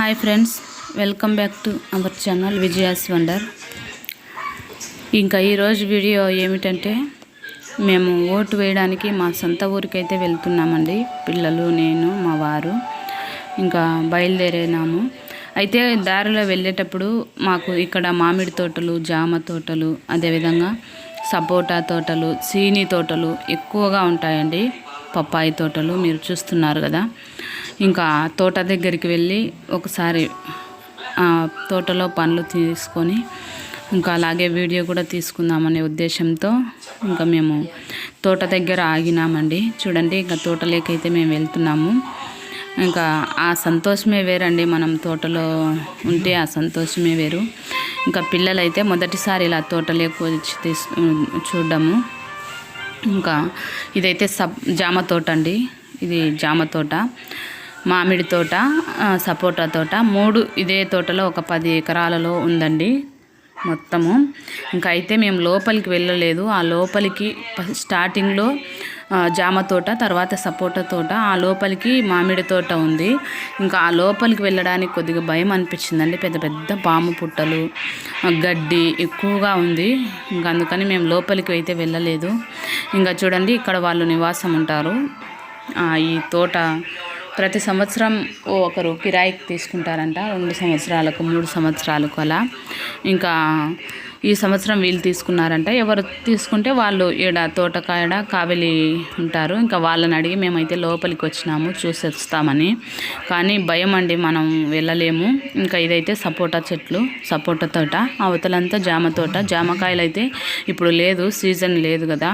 Hi friends, welcome back to our channel Vijaya's wonder. ఇంకా ఈరోజు video ఏమిటంటే, మేము ఓటు వేయడానికి మా సొంత ఊరికైతే వెళ్తున్నామండి. పిల్లలు, నేను, మా వారు ఇంకా బయలుదేరినాము. అయితే దారిలో వెళ్ళేటప్పుడు మాకు ఇక్కడ మామిడి తోటలు, జామ తోటలు, అదేవిధంగా సపోటా తోటలు, సీని తోటలు ఎక్కువగా ఉంటాయండి. పప్పాయి తోటలు మీరు చూస్తున్నారు కదా. ఇంకా తోట దగ్గరికి వెళ్ళి ఒకసారి తోటలో పండ్లు తీసుకొని ఇంకా అలాగే వీడియో కూడా తీసుకుందామనే ఉద్దేశంతో ఇంకా మేము తోట దగ్గర ఆగినామండి. చూడండి, ఇంకా తోటలోకైతే మేము వెళ్తున్నాము. ఇంకా ఆ సంతోషమే వేరండి. మనం తోటలో ఉంటే ఆ సంతోషమే వేరు. ఇంకా పిల్లలైతే మొదటిసారి ఇలా తోటలోకి వచ్చి చూడడము. ఇంకా ఇదైతే జామ తోట అండి. ఇది జామ తోట, మామిడి తోట, సపోటా తోట 3 ఇదే తోటలో ఒక 10 ఎకరాలలో ఉందండి మొత్తము. ఇంకా అయితే మేము లోపలికి వెళ్ళలేదు. ఆ లోపలికి స్టార్టింగ్లో జామ తోట, తర్వాత సపోటా తోట, ఆ లోపలికి మామిడి తోట ఉంది. ఇంకా ఆ లోపలికి వెళ్ళడానికి కొద్దిగా భయం అనిపించిందండి. పెద్ద పెద్ద పాము పుట్టలు, గడ్డి ఎక్కువగా ఉంది. ఇంకా అందుకని మేము లోపలికి అయితే వెళ్ళలేదు. ఇంకా చూడండి, ఇక్కడ వాళ్ళు నివాసం ఉంటారు. ఈ తోట ప్రతి సంవత్సరం ఒకరు కిరాయికి తీసుకుంటారంట. 2 సంవత్సరాలకు, 3 సంవత్సరాలకు అలా. ఇంకా ఈ సంవత్సరం వీళ్ళు తీసుకున్నారంట. ఎవరు తీసుకుంటే వాళ్ళు తోటకాడ కావలి ఉంటారు. ఇంకా వాళ్ళని అడిగి మేమైతే లోపలికి వచ్చినాము చూసి వస్తామని. కానీ భయం అండి, మనం వెళ్ళలేము. ఇంకా ఇదైతే సపోటా చెట్లు, సపోటా తోట. అవతలంతా జామ తోట. జామకాయలు అయితే ఇప్పుడు లేదు, సీజన్ లేదు కదా.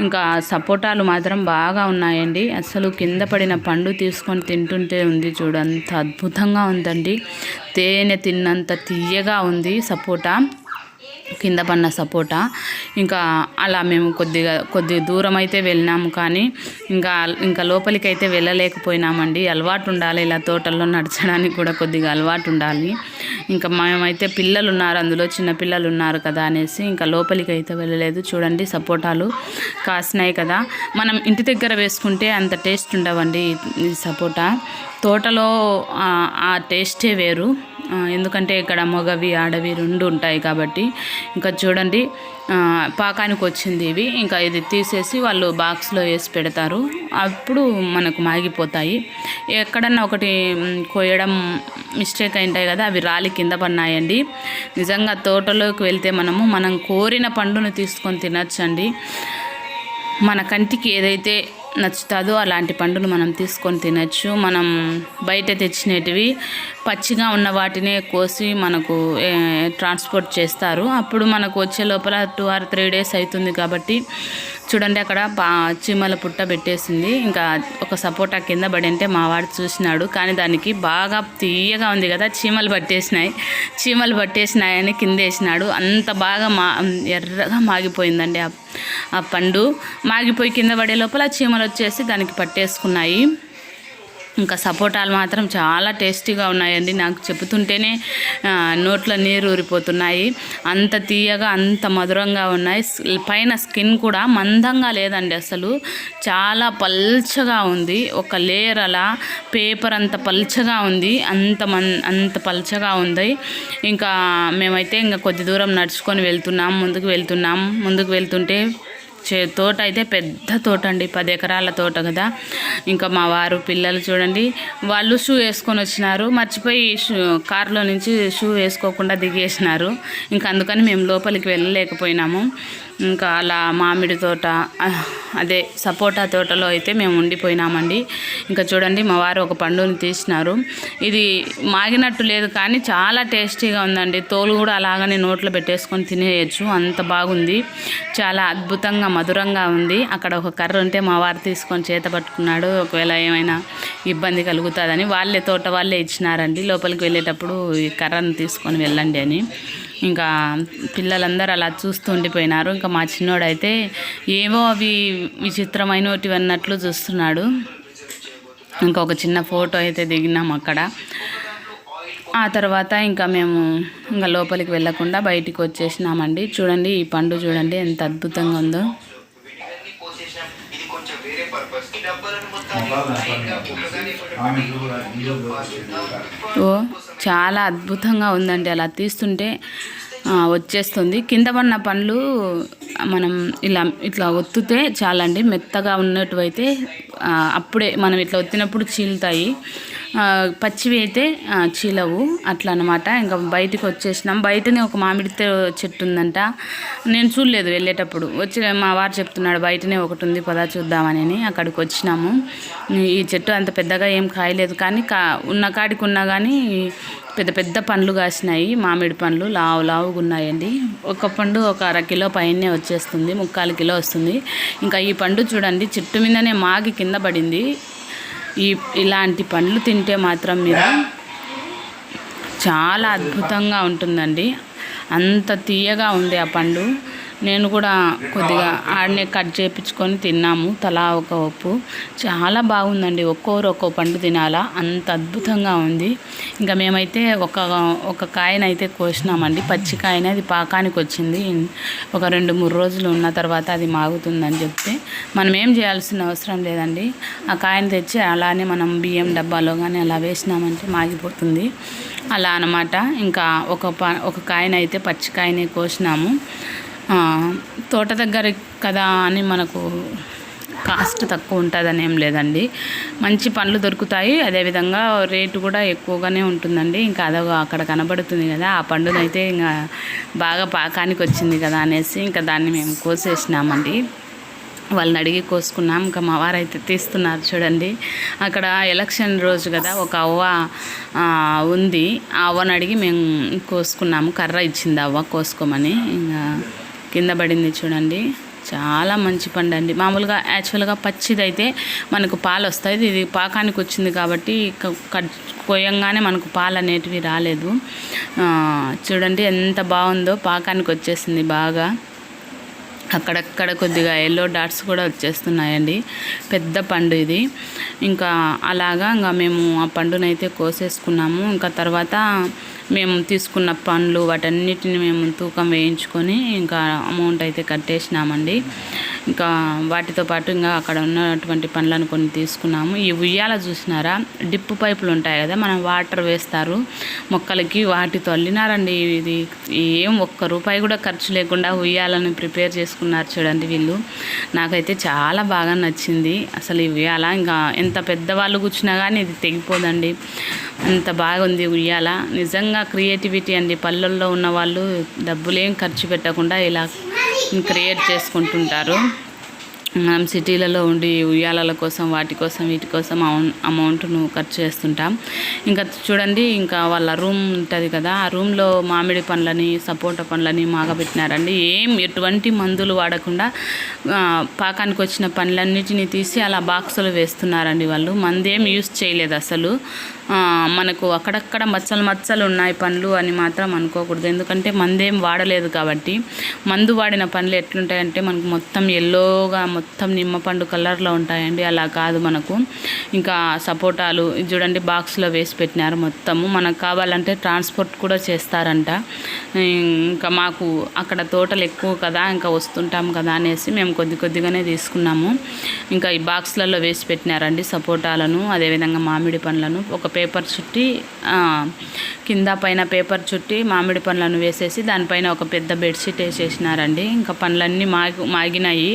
ఇంకా సపోటాలు మాత్రం బాగా ఉన్నాయండి. అసలు కింద పడిన పండు తీసుకొని తింటుంటే ఉంది చూడు, అంత అద్భుతంగా ఉందండి. తేనె తిన్నంత తీయగా ఉంది సపోటా, కింద పడిన సపోటా. ఇంకా అలా మేము కొద్ది దూరం అయితే వెళ్ళినాము. కానీ ఇంకా లోపలికి అయితే వెళ్ళలేకపోయినామండి. అలవాటు ఉండాలి, ఇలా తోటల్లో నడచడానికి కూడా కొద్దిగా అలవాటు ఉండాలి. ఇంకా మేమైతే పిల్లలు ఉన్నారు, అందులో చిన్న పిల్లలు ఉన్నారు కదా అనేసి ఇంకా లోపలికి అయితే వెళ్ళలేదు. చూడండి, సపోటాలు కాసినాయి కదా. మనం ఇంటి దగ్గర వేసుకుంటే అంత టేస్ట్ ఉండవండి ఈ సపోటా. తోటలో ఆ టేస్టే వేరు. ఎందుకంటే ఇక్కడ మగవి, ఆడవి 2 ఉంటాయి కాబట్టి. ఇంకా చూడండి, పాకానికి వచ్చింది ఇవి. ఇంకా ఇది తీసేసి వాళ్ళు బాక్స్లో వేసి పెడతారు. అప్పుడు మనకు మాగిపోతాయి. ఎక్కడన్నా ఒకటి కోయడం మిస్టేక్ అయింటాయి కదా, అవి రాలి కింద పడినాయండి. నిజంగా తోటలోకి వెళ్తే మనం కోరిన పండును తీసుకొని తినచ్చండి. మన కంటికి ఏదైతే నచ్చుతుందో అలాంటి పండును మనం తీసుకొని తినచ్చు. మనం బయట తెచ్చినటివి పచ్చిగా ఉన్న వాటినే కోసి మనకు ట్రాన్స్పోర్ట్ చేస్తారు. అప్పుడు మనకు వచ్చే లోపల 2 or 3 days అవుతుంది కాబట్టి. చూడండి, అక్కడ చీమల పుట్ట పెట్టేసింది. ఇంకా ఒక సపోటా కింద పడి అంటే మా వాడు చూసినాడు. కానీ దానికి బాగా తీయగా ఉంది కదా, చీమలు పట్టేసినాయని కింద వేసినాడు. అంత బాగా ఎర్రగా మాగిపోయిందండి ఆ పండు. మాగిపోయి కింద పడే లోపల చీమలు వచ్చేసి దానికి పట్టేసుకున్నాయి. ఇంకా సపోటాలు మాత్రం చాలా టేస్టీగా ఉన్నాయండి. నాకు చెబుతుంటేనే నోట్లో నీరు ఊరిపోతున్నాయి. అంత తీయగా, అంత మధురంగా ఉన్నాయి. పైన స్కిన్ కూడా మందంగా లేదండి, అసలు చాలా పల్చగా ఉంది. ఒక లేయర్ అలా పేపర్ అంత పల్చగా ఉంది, అంత పల్చగా ఉంది. ఇంకా మేమైతే ఇంకా కొద్ది దూరం నడుచుకొని ముందుకు వెళ్తుంటే తోట అయితే పెద్ద తోట అండి, 10 ఎకరాల తోట కదా. ఇంకా మా వారు, పిల్లలు చూడండి, వాళ్ళు షూ వేసుకొని వచ్చినారు. మర్చిపోయి కారులో నుంచి షూ వేసుకోకుండా దిగేసినారు. ఇంకా అందుకని మేము లోపలికి వెళ్ళలేకపోయినాము. ఇంకా అలా మామిడి తోట, అదే సపోటా తోటలో అయితే మేము ఉండిపోయినామండి. ఇంకా చూడండి, మా వారు ఒక పండుని తీసినారు. ఇది మాగినట్టు లేదు కానీ చాలా టేస్టీగా ఉందండి. తోలు కూడా అలాగనే నోట్లో పెట్టేసుకొని తినేయచ్చు, అంత బాగుంది. చాలా అద్భుతంగా, మధురంగా ఉంది. అక్కడ ఒక కర్ర ఉంటే మా వారు తీసుకొని చేత పట్టుకున్నాడు, ఒకవేళ ఏమైనా ఇబ్బంది కలుగుతుందని. తోట వాళ్ళే ఇచ్చినారండి. లోపలికి వెళ్ళేటప్పుడు ఈ కర్రను తీసుకొని వెళ్ళండి అని. ఇంకా పిల్లలందరూ అలా చూస్తూ ఉండిపోయినారు. ఇంకా మా చిన్నోడైతే ఏవో అవి విచిత్రమైనవి అన్నట్లు చూస్తున్నాడు. ఇంకొక చిన్న ఫోటో అయితే దిగినాం అక్కడ. ఆ తర్వాత ఇంకా మేము ఇంకా లోపలికి వెళ్ళకుండా బయటికి వచ్చేసినామండి. చూడండి, ఈ పండు చూడండి ఎంత అద్భుతంగా ఉందో. ఓ చాలా అద్భుతంగా ఉందండి. అలా తీస్తుంటే వచ్చేస్తుంది. కింద పడిన పండ్లు మనం ఇట్లా ఒత్తితే చాలండి. మెత్తగా ఉన్నట్టువైతే అప్పుడే మనం ఇట్లా ఒత్తినప్పుడు చీలుతాయి. పచ్చివి అయితే చీలవు అట్లా అనమాట. ఇంకా బయటికి వచ్చేసినాం. బయటనే ఒక మామిడి చెట్టు ఉందంట. నేను చూడలేదు వెళ్ళేటప్పుడు. వచ్చి మా వారు చెప్తున్నాడు బయటనే ఒకటి ఉంది పదా చూద్దామని. అక్కడికి వచ్చినాము. ఈ చెట్టు అంత పెద్దగా ఏం కాయలేదు, కానీ ఉన్న కాడికి ఉన్నా కానీ పెద్ద పెద్ద పండ్లు కాసినాయి. మామిడి పండ్లు లావుగా ఉన్నాయండి. ఒక పండు ఒక 1/2 కిలో పైనే వచ్చేస్తుంది, 3/4 కిలో వస్తుంది. ఇంకా ఈ పండు చూడండి చెట్టు మీదనే మాగి కింద పడింది. ఇలాంటి పండ్లు తింటే మాత్రం మీరు చాలా అద్భుతంగా ఉంటుందండి. అంత తీయగా ఉంది ఆ పండు. నేను కూడా కొద్దిగా ఆడనే కట్ చేయించుకొని తిన్నాము, తలా ఒక ఉప్పు. చాలా బాగుందండి. ఒక్కో పండు తినాలా, అంత అద్భుతంగా ఉంది. ఇంకా మేమైతే ఒక కాయనైతే కోసినామండి. పచ్చి కాయని, అది పాకానికి వచ్చింది. ఒక 2-3 రోజులు ఉన్న తర్వాత అది మాగుతుందని చెప్తే మనం ఏం చేయాల్సిన అవసరం లేదండి. ఆ కాయని తెచ్చి అలానే మనం బియ్యం డబ్బాలో కానీ అలా వేసినామంటే మాగిపోతుంది. అలా అన్నమాట. ఇంకా ఒక కాయనైతే పచ్చి కాయనే కోసినాము. తోట దగ్గర కదా అని మనకు కాస్ట్ తక్కువ ఉంటుందని ఏం లేదండి. మంచి పండ్లు దొరుకుతాయి. అదేవిధంగా రేటు కూడా ఎక్కువగానే ఉంటుందండి. ఇంకా అక్కడ కనబడుతుంది కదా, ఆ పండునైతే ఇంకా బాగా పాకానికి వచ్చింది కదా అనేసి ఇంకా దాన్ని మేము కోసేసినామండి. వాళ్ళని అడిగి కోసుకున్నాం. ఇంకా మా వారైతే తీస్తున్నారు చూడండి. అక్కడ ఎలక్షన్ రోజు కదా, ఒక అవ్వ ఉంది. ఆ అవ్వని అడిగి మేము కోసుకున్నాము. కర్ర ఇచ్చింది అవ్వ కోసుకోమని. ఇంకా కింద పడింది చూడండి. చాలా మంచి పండు అండి. మామూలుగా యాక్చువల్గా పచ్చిదైతే మనకు పాలు వస్తాయి. ఇది పాకానికి వచ్చింది కాబట్టి కోయంగానే మనకు పాలు అనేటివి రాలేదు. చూడండి ఎంత బాగుందో, పాకానికి వచ్చేసింది బాగా. అక్కడక్కడ కొద్దిగా ఎల్లో డాట్స్ కూడా వచ్చేస్తున్నాయండి. పెద్ద పండు ఇది. ఇంకా అలాగా ఇంకా మేము ఆ పండునైతే కోసేసుకున్నాము. ఇంకా తర్వాత మేము తీసుకున్న పండ్లు వాటన్నిటిని మేము తూకం వేయించుకొని ఇంకా అమౌంట్ అయితే కట్టేసినామండి. ఇంకా వాటితో పాటు ఇంకా అక్కడ ఉన్నటువంటి పండ్లను కొన్ని తీసుకున్నాము. ఈ ఉయ్యాల చూసినారా, డిప్పు పైపులు ఉంటాయి కదా, మనం వాటర్ వేస్తారు మొక్కలకి, వాటితో అల్లినారండి. ఇది ఏం ₹1 కూడా ఖర్చు లేకుండా ఉయ్యాలను ప్రిపేర్ చేసుకున్నారు చూడండి వీళ్ళు. నాకైతే చాలా బాగా నచ్చింది అసలు ఈ ఉయ్యాల. ఇంకా ఎంత పెద్దవాళ్ళు కూర్చున్నా కానీ ఇది తెగిపోదండి, అంత బాగుంది ఉయ్యాల. నిజంగా క్రియేటివిటీ అండి. పల్లెల్లో ఉన్న వాళ్ళు డబ్బులేం ఖర్చు పెట్టకుండా ఇలా క్రియేట్ చేసుకుంటుంటారు. మనం సిటీలలో ఉండి ఉయ్యాలల కోసం వాటి కోసం అమౌంట్ను ఖర్చు చేస్తుంటాం. ఇంకా చూడండి, ఇంకా వాళ్ళ రూమ్ ఉంటుంది కదా, ఆ రూమ్లో మామిడి పండ్లని సపోటా పండ్లని మాగబెట్టినారండి. ఎటువంటి మందులు వాడకుండా పాకానికి వచ్చిన పండ్లన్నిటిని తీసి అలా బాక్సులు వేస్తున్నారండి వాళ్ళు. మందేం యూస్ చేయలేదు అసలు. మనకు అక్కడక్కడ మచ్చలు ఉన్నాయి పండ్లు అని మాత్రం అనుకోకూడదు. ఎందుకంటే మందేం వాడలేదు కాబట్టి. మందు వాడిన పండ్లు ఎట్లుంటాయంటే మనకు మొత్తం ఎల్లోగా మొత్తం నిమ్మపండు కలర్లో ఉంటాయండి. అలా కాదు మనకు. ఇంకా సపోటాలు చూడండి బాక్స్లో వేసి పెట్టినారు మొత్తము. మనకు కావాలంటే ట్రాన్స్పోర్ట్ కూడా చేస్తారంట. ఇంకా మాకు అక్కడ తోటలు ఎక్కువ కదా, ఇంకా వస్తుంటాం కదా అనేసి మేము కొద్దిగానే తీసుకున్నాము. ఇంకా ఈ బాక్స్లలో వేసి పెట్టినారండి సపోటాలను, అదేవిధంగా మామిడి పండ్లను. ఒక పేపర్ చుట్టి కింద పైన పేపర్ చుట్టి మామిడి పండ్లను వేసేసి దానిపైన ఒక పెద్ద బెడ్షీట్ వేసేసినారండి. ఇంకా పండ్లన్నీ మాగినాయి,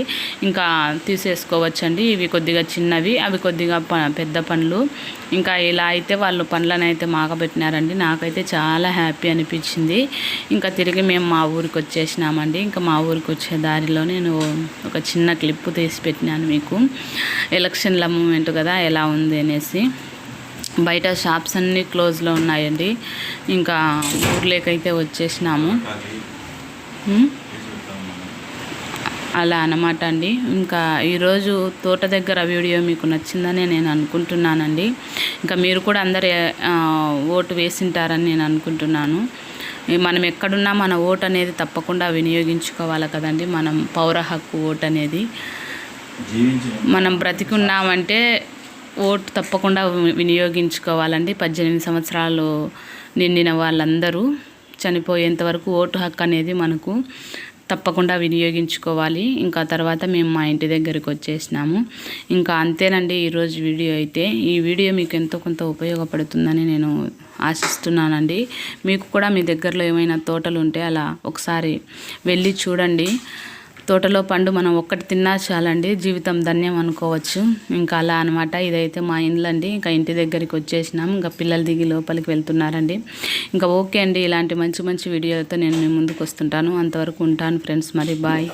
ఇంకా తీసేసుకోవచ్చండి. ఇవి కొద్దిగా చిన్నవి, అవి కొద్దిగా పెద్ద పండ్లు. ఇంకా ఇలా అయితే వాళ్ళు పండ్లను అయితే మాగబెట్టినారండి. నాకైతే చాలా హ్యాపీ అనిపించింది. ఇంకా తిరిగి మేము మా ఊరికి వచ్చేసినామండి. ఇంకా మా ఊరికి వచ్చే దారిలో నేను ఒక చిన్న క్లిప్ తీసి పెట్టినాను మీకు. ఎలక్షన్ల మూమెంట్ కదా ఎలా ఉంది అనేసి. బయట షాప్స్ అన్నీ క్లోజ్లో ఉన్నాయండి. ఇంకా ఊర్లోకైతే వచ్చేసినాము. అలా అన్నమాట అండి. ఇంకా ఈరోజు తోట దగ్గర వీడియో మీకు నచ్చిందని నేను అనుకుంటున్నానండి. ఇంకా మీరు కూడా అందరు ఓటు వేసింటారని నేను అనుకుంటున్నాను. మనం ఎక్కడున్నా మన ఓటు అనేది తప్పకుండా వినియోగించుకోవాలి కదండి. మనం పౌర హక్కు ఓటు అనేది. మనం బ్రతికున్నామంటే ఓటు తప్పకుండా వినియోగించుకోవాలండి. 18 సంవత్సరాలు నిండిన వాళ్ళందరూ చనిపోయేంత వరకు ఓటు హక్కు అనేది మనకు తప్పకుండా వినియోగించుకోవాలి. ఇంకా తర్వాత మేము మా ఇంటి దగ్గరికి వచ్చేసినాము. ఇంకా అంతేనండి ఈరోజు వీడియో అయితే. ఈ వీడియో మీకు ఎంతో కొంత ఉపయోగపడుతుందని నేను ఆశిస్తున్నానండి. మీకు కూడా మీ దగ్గరలో ఏమైనా తోటలు ఉంటే అలా ఒకసారి వెళ్ళి చూడండి. తోటలో పండు మనం ఒక్కటి తిన్నా చాలండి, జీవితం ధన్యం అనుకోవచ్చు. ఇంకా అలా అనమాట. ఇదైతే మా ఇండ్లండి. ఇంకా ఇంటి దగ్గరికి వచ్చేసినాం. ఇంకా పిల్లలు దిగి లోపలికి వెళ్తున్నారండి. ఇంకా ఓకే అండి, ఇలాంటి మంచి మంచి వీడియోతో నేను మీ ముందుకు వస్తుంటాను. అంతవరకు ఉంటాను ఫ్రెండ్స్. మరి బాయ్.